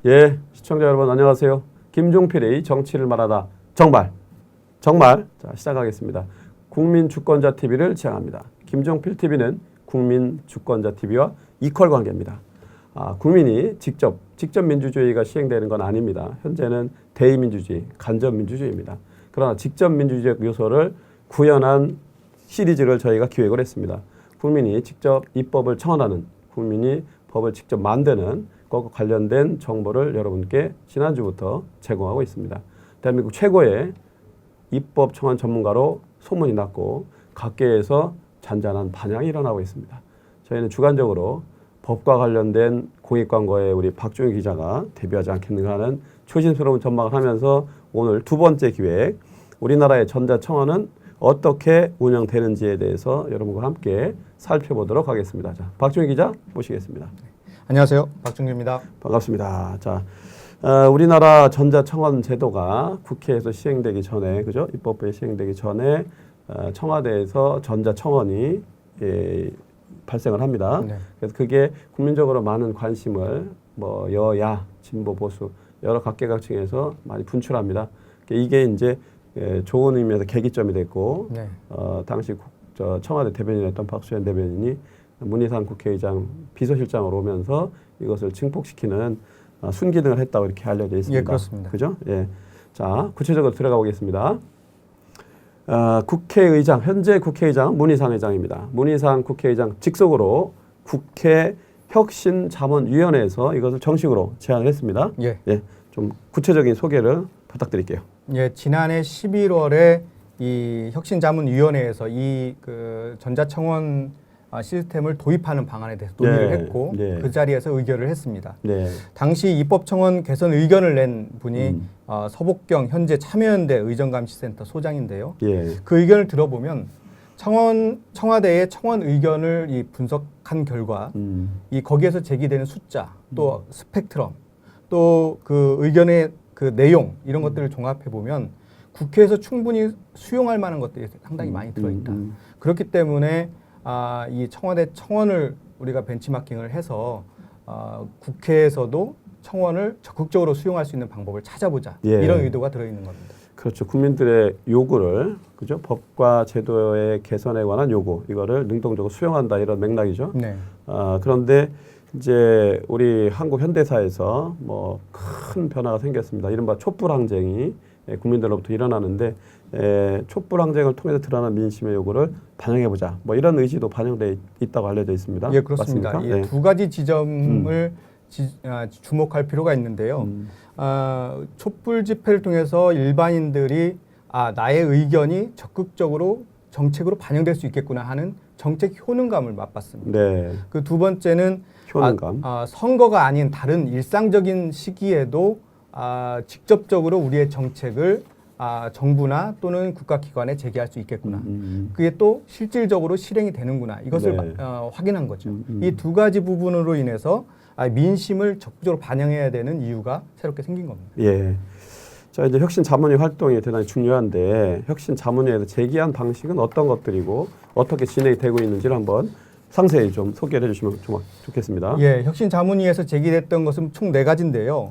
예, 시청자 여러분 안녕하세요. 김종필의 정치를 말하다 정말 자 시작하겠습니다. 국민주권자 TV를 지향합니다. 김종필 TV는 국민주권자 TV와 이퀄 관계입니다. 국민이 직접 민주주의가 시행되는 건 아닙니다. 현재는 대의민주주의, 간접민주주의입니다. 그러나 직접 민주주의적 요소를 구현한 시리즈를 저희가 기획을 했습니다. 국민이 직접 입법을 청원하는, 국민이 법을 직접 만드는 것과 관련된 정보를 여러분께 지난주부터 제공하고 있습니다. 대한민국 최고의 입법 청원 전문가로 소문이 났고 각계에서 잔잔한 반향이 일어나고 있습니다. 저희는 주관적으로 법과 관련된 공익광고에 우리 박종희 기자가 데뷔하지 않겠는가 하는 조심스러운 전망을 하면서 오늘 두 번째 기획, 우리나라의 전자청원은 어떻게 운영되는지에 대해서 여러분과 함께 살펴보도록 하겠습니다. 자, 박종희 기자 모시겠습니다. 안녕하세요. 박종규입니다. 반갑습니다. 자, 우리나라 전자청원 제도가 국회에서 시행되기 전에, 그죠? 입법부에 시행되기 전에 청와대에서 전자청원이 발생을 합니다. 네. 그래서 그게 국민적으로 많은 관심을 뭐 여야, 진보, 보수 여러 각계각층에서 많이 분출합니다. 이게 이제 좋은 의미에서 계기점이 됐고, 네. 당시 청와대 대변인이었던 박수현 대변인이 문희상 국회의장 비서실장으로 오면서 이것을 증폭시키는 순기능을 했다고 이렇게 알려져 있습니다. 예, 그렇습니다. 그죠? 예. 자, 구체적으로 들어가 보겠습니다. 국회의장, 현재 국회의장은 문희상 의장입니다. 문희상 국회의장 직속으로 국회 혁신자문위원회에서 이것을 정식으로 제안을 했습니다. 예. 예. 좀 구체적인 소개를 부탁드릴게요. 예, 지난해 11월에 이 혁신자문위원회에서 이 전자청원 시스템을 도입하는 방안에 대해서 논의를 했고 그 자리에서 의결을 했습니다. 당시 입법청원 개선 의견을 낸 분이 서복경 현재 참여연대 의정감시센터 소장인데요. 그 의견을 들어보면 청와대의 청원 의견을 이 분석한 결과 이 거기에서 제기되는 숫자 또 스펙트럼 또 그 의견의 그 내용 이런 것들을 종합해 보면 국회에서 충분히 수용할 만한 것들이 상당히 많이 들어있다. 그렇기 때문에 이 청와대 청원을 우리가 벤치마킹을 해서 국회에서도 청원을 적극적으로 수용할 수 있는 방법을 찾아보자. 이런 의도가 들어있는 겁니다. 그렇죠. 국민들의 요구를, 그죠? 법과 제도의 개선에 관한 요구, 이거를 능동적으로 수용한다, 이런 맥락이죠. 네. 그런데 이제 우리 한국 현대사에서 뭐 큰 변화가 생겼습니다. 이른바 촛불항쟁이 국민들로부터 일어나는데 촛불 항쟁을 통해서 드러난 민심의 요구를 반영해보자. 뭐 이런 의지도 반영돼 있다고 알려져 있습니다. 예, 그렇습니다. 이 두 가지 지점을 주목할 필요가 있는데요. 촛불 집회를 통해서 일반인들이 나의 의견이 적극적으로 정책으로 반영될 수 있겠구나 하는 정책 효능감을 맛봤습니다. 그 두 번째는 효능감. 선거가 아닌 다른 일상적인 시기에도 직접적으로 우리의 정책을 정부나 또는 국가기관에 제기할 수 있겠구나. 그게 또 실질적으로 실행이 되는구나. 이것을 확인한 거죠. 이 두 가지 부분으로 인해서 민심을 적극적으로 반영해야 되는 이유가 새롭게 생긴 겁니다. 예. 자, 이제 혁신자문위 활동이 대단히 중요한데 혁신자문위에서 제기한 방식은 어떤 것들이고 어떻게 진행이 되고 있는지를 한번 상세히 좀 소개를 해주시면 좋겠습니다. 예, 혁신자문위에서 제기됐던 것은 총 4가지인데요.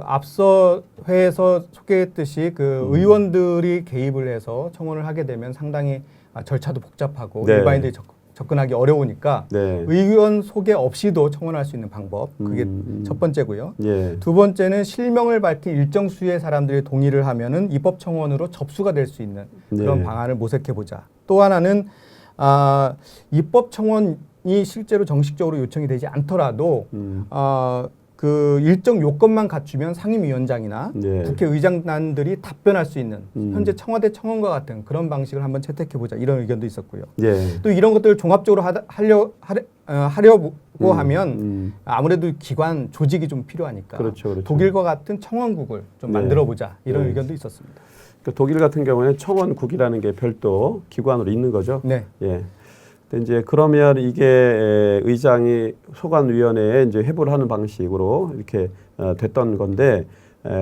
앞서 회에서 소개했듯이 의원들이 개입을 해서 청원을 하게 되면 상당히 절차도 복잡하고 일반인들이 접근하기 어려우니까 의원 소개 없이도 청원할 수 있는 방법, 그게 첫 번째고요. 두 번째는 실명을 밝힌 일정 수의 사람들이 동의를 하면은 입법 청원으로 접수가 될 수 있는 그런 방안을 모색해 보자. 또 하나는 입법 청원이 실제로 정식적으로 요청이 되지 않더라도 그 일정 요건만 갖추면 상임위원장이나 국회의장단들이 답변할 수 있는 현재 청와대 청원과 같은 그런 방식을 한번 채택해보자 이런 의견도 있었고요. 또 이런 것들을 종합적으로 하려고 하면 아무래도 기관 조직이 좀 필요하니까 그렇죠. 독일과 같은 청원국을 좀 만들어보자 이런 의견도 있었습니다. 독일 같은 경우에는 청원국이라는 게 별도 기관으로 있는 거죠. 근데 이제 그러면 이게 의장이 소관위원회에 이제 회부를 하는 방식으로 이렇게 됐던 건데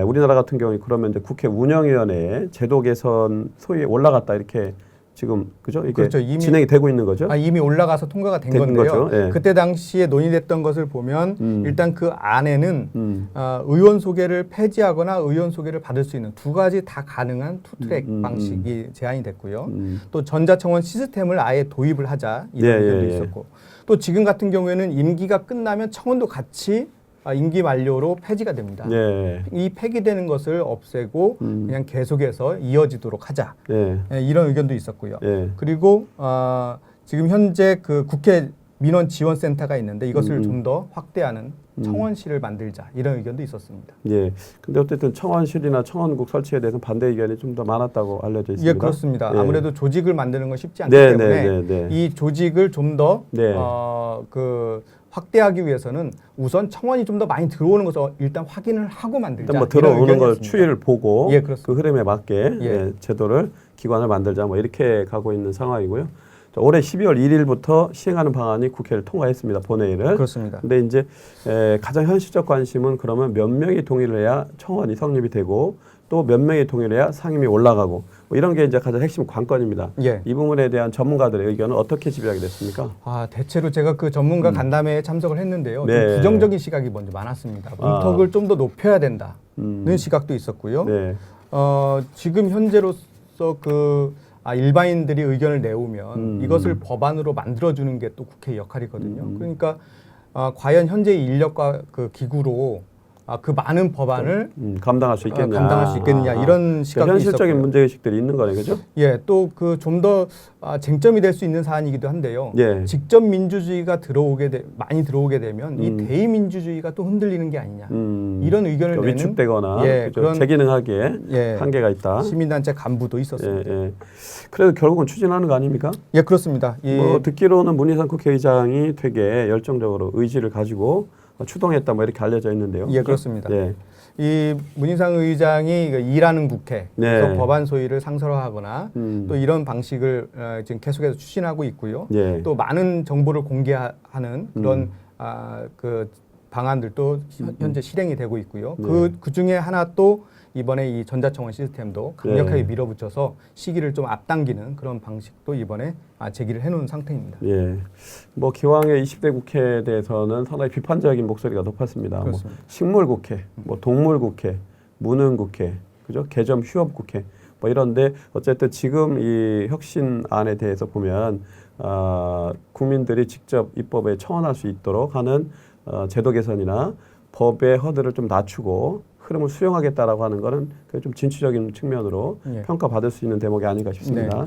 우리나라 같은 경우에 그러면 이제 국회 운영위원회에 제도 개선 소위에 올라갔다 이렇게 지금 그죠? 이게 그렇죠. 이미 진행이 되고 있는 거죠? 이미 올라가서 통과가 된 건데요. 예. 그때 당시에 논의됐던 것을 보면 일단 그 안에는 의원 소개를 폐지하거나 의원 소개를 받을 수 있는 두 가지 다 가능한 투트랙 방식이 제안이 됐고요. 또 전자청원 시스템을 아예 도입을 하자 이런 의견도 있었고, 또 지금 같은 경우에는 임기가 끝나면 청원도 같이 임기 만료로 폐지가 됩니다. 이 폐기되는 것을 없애고 그냥 계속해서 이어지도록 하자. 이런 의견도 있었고요. 그리고 지금 현재 그 국회 민원 지원센터가 있는데 이것을 좀 더 확대하는 청원실을 만들자 이런 의견도 있었습니다. 근데 어쨌든 청원실이나 청원국 설치에 대해서 반대 의견이 좀 더 많았다고 알려져 있습니다. 예, 그렇습니다. 아무래도 조직을 만드는 건 쉽지 않기 때문에 이 조직을 좀 더 확대하기 위해서는 우선 청원이 좀 더 많이 들어오는 것을 일단 확인을 하고 만들자. 일단 뭐 들어오는 걸 추이를 보고 예, 그 흐름에 맞게 제도를 기관을 만들자 뭐 이렇게 가고 있는 상황이고요. 올해 12월 1일부터 시행하는 방안이 국회를 통과했습니다. 본회의를. 그렇습니다. 근데 이제 가장 현실적 관심은 그러면 몇 명이 동의를 해야 청원이 성립이 되고 또 몇 명이 동의를 해야 상임위 올라가고 뭐 이런 게 이제 가장 핵심 관건입니다. 이 부분에 대한 전문가들의 의견은 어떻게 집약이 됐습니까? 대체로 제가 그 전문가 간담회에 참석을 했었는데요. 좀 부정적인 시각이 먼저 많았습니다. 문턱을 좀 더 높여야 된다는 시각도 있었고요. 지금 현재로서 일반인들이 의견을 내오면 이것을 법안으로 만들어주는 게 또 국회의 역할이거든요. 그러니까 과연 현재의 인력과 그 기구로 그 많은 법안을 감당할 수 있겠느냐, 이런 시각도 현실적인 있었고요. 문제의식들이 있는 거네, 그죠? 또 그 좀 더 쟁점이 될 수 있는 사안이기도 한데요. 직접 민주주의가 많이 들어오게 되면 이 대의 민주주의가 또 흔들리는 게 아니냐 이런 의견을 내는 위축되거나 그런 제기능하기에 한계가 있다. 시민단체 간부도 있었습니다. 그래도 결국은 추진하는 거 아닙니까? 그렇습니다. 뭐 듣기로는 문희상 국회의장이 되게 열정적으로 의지를 가지고 추동했다 뭐 이렇게 알려져 있는데요. 그렇습니다. 이 문희상 의장이 일하는 국회에서 법안 소위를 상설화하거나 또 이런 방식을 지금 계속해서 추진하고 있고요. 또 많은 정보를 공개하는 그런 그 방안들도 현재 실행이 되고 있고요. 그 중에 하나 또 이번에 이 전자청원 시스템도 강력하게 밀어붙여서 시기를 좀 앞당기는 그런 방식도 이번에 제기를 해놓은 상태입니다. 뭐 기왕의 20대 국회에 대해서는 상당히 비판적인 목소리가 높았습니다. 뭐 식물국회, 뭐 동물국회, 무능국회, 그죠? 개점 휴업국회, 뭐 이런데 어쨌든 지금 이 혁신안에 대해서 보면 국민들이 직접 입법에 청원할 수 있도록 하는 제도 개선이나 법의 허들을 좀 낮추고 흐름을 수용하겠다라고 하는 거는 좀 진취적인 측면으로 평가받을 수 있는 대목이 아닌가 싶습니다.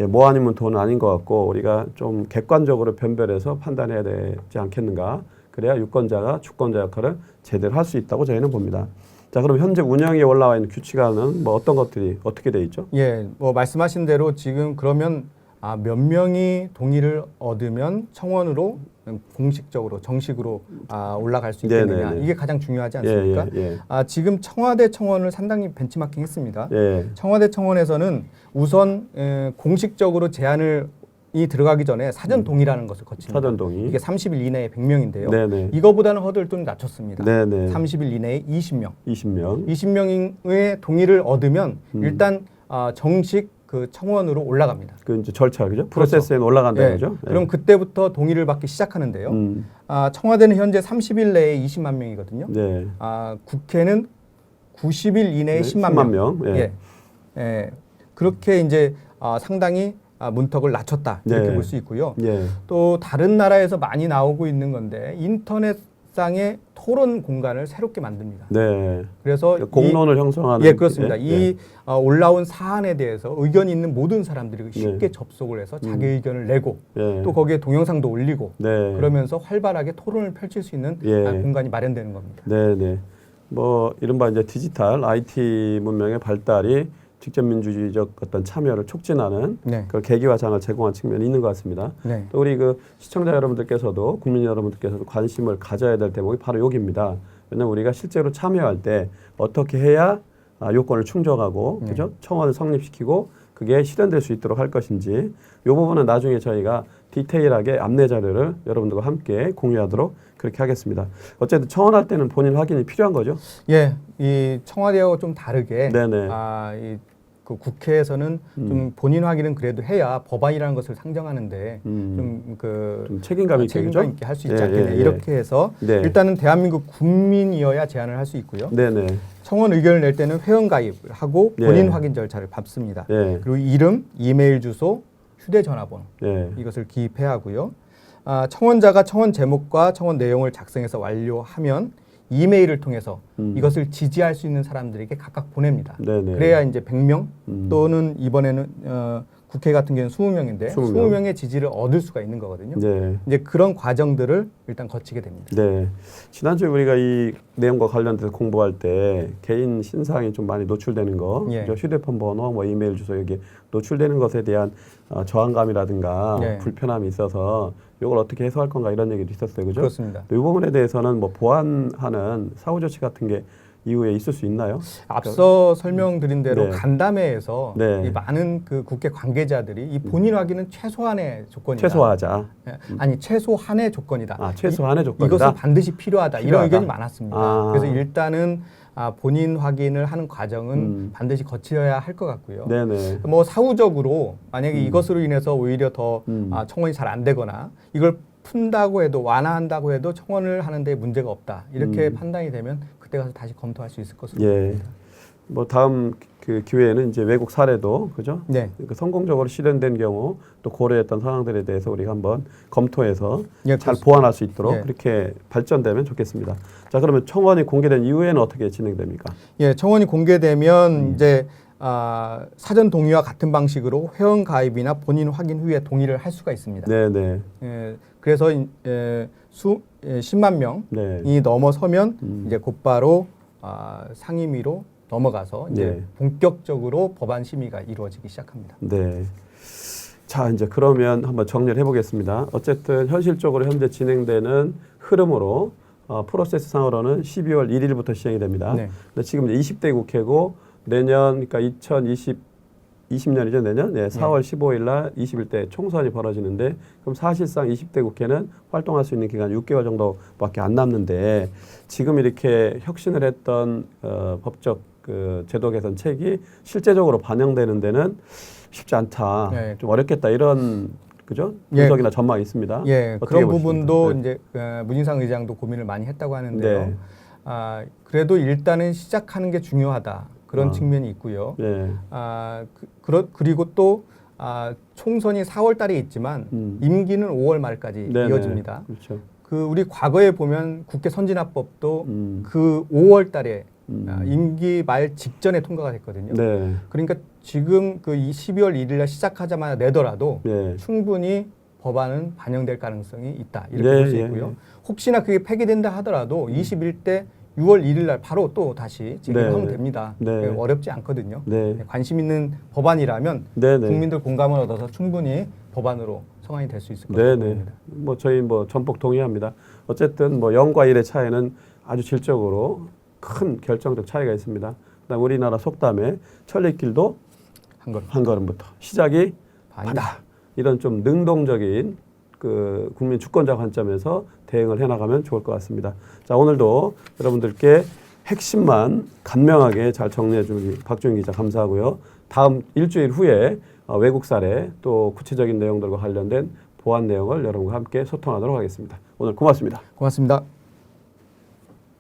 뭐 아니면 돈은 아닌 것 같고 우리가 좀 객관적으로 변별해서 판단해야 되지 않겠는가. 그래야 유권자가 주권자 역할을 제대로 할 수 있다고 저희는 봅니다. 자, 그럼 현재 운영에 올라와 있는 규칙안은 뭐 어떤 것들이 어떻게 돼 있죠? 뭐 말씀하신 대로 지금 그러면 몇 명이 동의를 얻으면 청원으로 공식적으로 정식으로 올라갈 수 있겠느냐. 이게 가장 중요하지 않습니까? 지금 청와대 청원을 상당히 벤치마킹했습니다. 청와대 청원에서는 우선 공식적으로 제안이 들어가기 전에 사전 동의라는 것을 거칩니다. 사전 동의. 이게 30일 이내에 100명인데요. 이거보다는 허들을 좀 낮췄습니다. 30일 이내에 20명. 20명의 동의를 얻으면 일단 정식 그 청원으로 올라갑니다. 그 이제 절차, 그죠? 프로세스에 올라간다는 거죠. 그럼 그때부터 동의를 받기 시작하는데요. 청와대는 현재 30일 내에 20만 명이거든요. 국회는 90일 이내에 10만 명. 그렇게 이제 상당히 문턱을 낮췄다 이렇게 볼 수 있고요. 또 다른 나라에서 많이 나오고 있는 건데 인터넷상의 토론 공간을 새롭게 만듭니다. 그래서 공론을 형성하는. 그렇습니다. 이 올라온 사안에 대해서 의견이 있는 모든 사람들이 쉽게 접속을 해서 자기 의견을 내고 또 거기에 동영상도 올리고 그러면서 활발하게 토론을 펼칠 수 있는 공간이 마련되는 겁니다. 뭐 이른바 이제 디지털 IT 문명의 발달이 직접 민주주의적 어떤 참여를 촉진하는 그 계기와 장을 제공한 측면이 있는 것 같습니다. 또 우리 그 시청자 여러분들께서도 국민 여러분들께서도 관심을 가져야 될 대목이 바로 여기입니다. 왜냐하면 우리가 실제로 참여할 때 어떻게 해야 요건을 충족하고 그죠? 청원을 성립시키고 그게 실현될 수 있도록 할 것인지 이 부분은 나중에 저희가 디테일하게 안내 자료를 여러분들과 함께 공유하도록 그렇게 하겠습니다. 어쨌든 청원할 때는 본인 확인이 필요한 거죠? 이 청와대하고 좀 다르게 그 국회에서는 좀 본인 확인은 그래도 해야 법안이라는 것을 상정하는데 좀 책임감 있게 할 수 있지 않겠냐 이렇게 해서 일단은 대한민국 국민이어야 제안을 할 수 있고요. 청원 의견을 낼 때는 회원가입을 하고 본인 확인 절차를 밟습니다. 그리고 이름, 이메일 주소, 휴대전화번호 이것을 기입해야 하고요. 청원자가 청원 제목과 청원 내용을 작성해서 완료하면 이메일을 통해서 이것을 지지할 수 있는 사람들에게 각각 보냅니다. 그래야 이제 100명 또는 이번에는 국회 같은 경우는 20명인데 20명의 지지를 얻을 수가 있는 거거든요. 이제 그런 과정들을 일단 거치게 됩니다. 지난주에 우리가 이 내용과 관련돼서 공부할 때 개인 신상이 좀 많이 노출되는 거, 휴대폰 번호, 뭐 이메일 주소 여기 노출되는 것에 대한 저항감이라든가 불편함이 있어서 이걸 어떻게 해소할 건가 이런 얘기도 있었어요, 그죠? 그렇습니다. 이 부분에 대해서는 뭐 보완하는 사후 조치 같은 게 이후에 있을 수 있나요? 앞서 설명드린 대로 간담회에서 이 많은 그 국회 관계자들이 이 본인 확인은 최소한의 조건이다. 최소화하자. 아니 최소한의 조건이다. 최소한의 조건이다. 이것은 반드시 필요하다. 이런 의견이 많았습니다. 그래서 일단은 본인 확인을 하는 과정은 반드시 거쳐야 할 것 같고요. 뭐 사후적으로 만약에 이것으로 인해서 오히려 더 청원이 잘 안 되거나 이걸 푼다고 해도 완화한다고 해도 청원을 하는데 문제가 없다. 이렇게 판단이 되면 그때 가서 다시 검토할 수 있을 것으로 보입니다. 뭐 다음 그 기회에는 이제 외국 사례도 그죠? 그 성공적으로 실현된 경우 또 고려했던 상황들에 대해서 우리가 한번 검토해서 잘 보완할 수 있도록 그렇게 발전되면 좋겠습니다. 자, 그러면 청원이 공개된 이후에는 어떻게 진행됩니까? 청원이 공개되면 이제 사전 동의와 같은 방식으로 회원 가입이나 본인 확인 후에 동의를 할 수가 있습니다. 그래서 10만 명이 넘어서면 이제 곧바로 상임위로 넘어가서 이제 본격적으로 법안 심의가 이루어지기 시작합니다. 자, 이제 그러면 한번 정리를 해보겠습니다. 어쨌든 현실적으로 현재 진행되는 흐름으로 프로세스상으로는 12월 1일부터 시행이 됩니다. 근데 지금 20대 국회고 내년 그러니까 2020년이죠, 내년 4월 15일 날 21대 총선이 벌어지는데 그럼 사실상 20대 국회는 활동할 수 있는 기간 6개월 정도밖에 안 남는데 지금 이렇게 혁신을 했던 법적 그 제도 개선책이 실제적으로 반영되는 데는 쉽지 않다. 좀 어렵겠다 이런 그죠? 분석이나 전망이 있습니다. 그런 부분도 이제 문희상 의장도 고민을 많이 했다고 하는데요. 그래도 일단은 시작하는 게 중요하다. 그런 측면이 있고요. 그리고 또 총선이 4월 달에 있지만 임기는 5월 말까지 이어집니다. 그 우리 과거에 보면 국회 선진화법도 그 5월 달에 임기 말 직전에 통과가 됐거든요. 그러니까 지금 그 12월 1일 날 시작하자마자 내더라도 충분히 법안은 반영될 가능성이 있다. 이렇게 볼 수 있고요. 혹시나 그게 폐기된다 하더라도 21대 6월 1일 날 바로 또 다시 진행하면 됩니다. 어렵지 않거든요. 관심 있는 법안이라면 국민들 공감을 얻어서 충분히 법안으로 성안이 될 수 있을 것으로 보입니다. 뭐 저희 뭐 전폭 동의합니다. 어쨌든 뭐 0과 1의 차이는 아주 질적으로 큰 결정적 차이가 있습니다. 그다음 우리나라 속담에 천리길도 한 걸음부터 시작이 반이다. 이런 좀 능동적인 그 국민 주권자 관점에서 대응을 해나가면 좋을 것 같습니다. 자, 오늘도 여러분들께 핵심만 간명하게 잘 정리해준 우리 박주영 기자 감사하고요. 다음 일주일 후에 외국 사례 또 구체적인 내용들과 관련된 보완 내용을 여러분과 함께 소통하도록 하겠습니다. 오늘 고맙습니다. 고맙습니다.